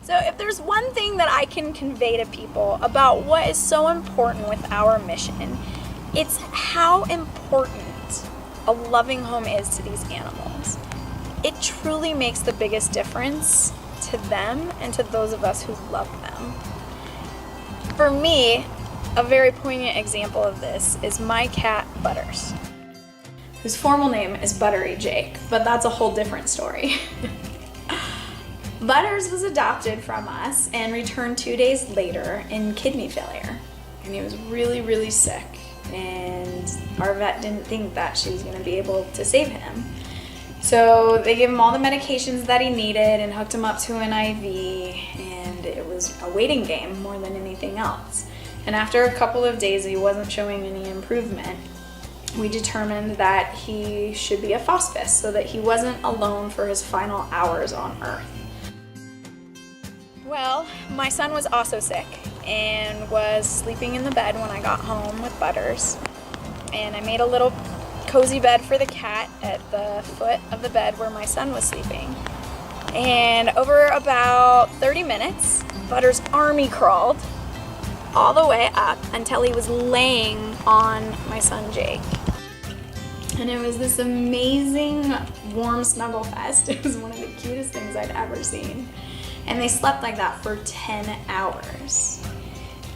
So if there's one thing that I can convey to people about what is so important with our mission, it's how important a loving home is to these animals. It truly makes the biggest difference to them and to those of us who love them. For me, a very poignant example of this is my cat, Butters, whose formal name is Buttery Jake, but that's a whole different story. Butters was adopted from us and returned 2 days later in kidney failure. And he was really, really sick, and our vet didn't think that she was going to be able to save him. So they gave him all the medications that he needed and hooked him up to an IV, and it was a waiting game more than anything else. And after a couple of days he wasn't showing any improvement, we determined that he should be a hospice so that he wasn't alone for his final hours on Earth. Well, my son was also sick and was sleeping in the bed when I got home with Butters. And I made a little cozy bed for the cat at the foot of the bed where my son was sleeping. And over about 30 minutes, Butters' army crawled all the way up until he was laying on my son Jake. And it was this amazing warm snuggle fest. It was one of the cutest things I'd ever seen. And they slept like that for 10 hours.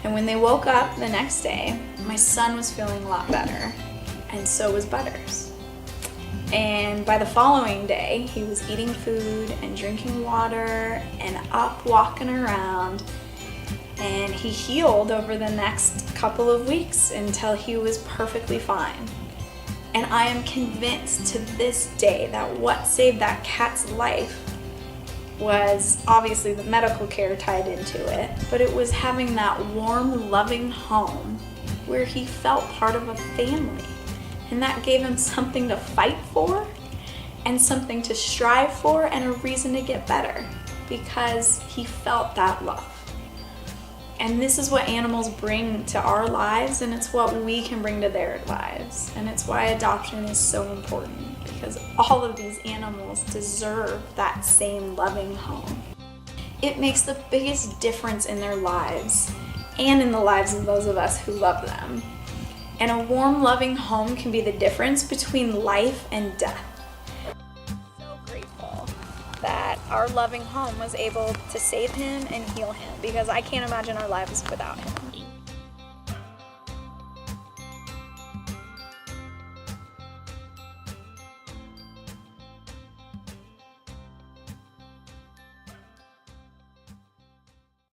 And when they woke up the next day, my son was feeling a lot better, and so was Butters. And by the following day, he was eating food and drinking water and up walking around. And he healed over the next couple of weeks until he was perfectly fine. And I am convinced to this day that what saved that cat's life was obviously the medical care tied into it, but it was having that warm, loving home where he felt part of a family. And that gave him something to fight for and something to strive for and a reason to get better because he felt that love. And this is what animals bring to our lives, and it's what we can bring to their lives. And it's why adoption is so important, because all of these animals deserve that same loving home. It makes the biggest difference in their lives and in the lives of those of us who love them. And a warm, loving home can be the difference between life and death. So grateful that our loving home was able to save him and heal him, because I can't imagine our lives without him.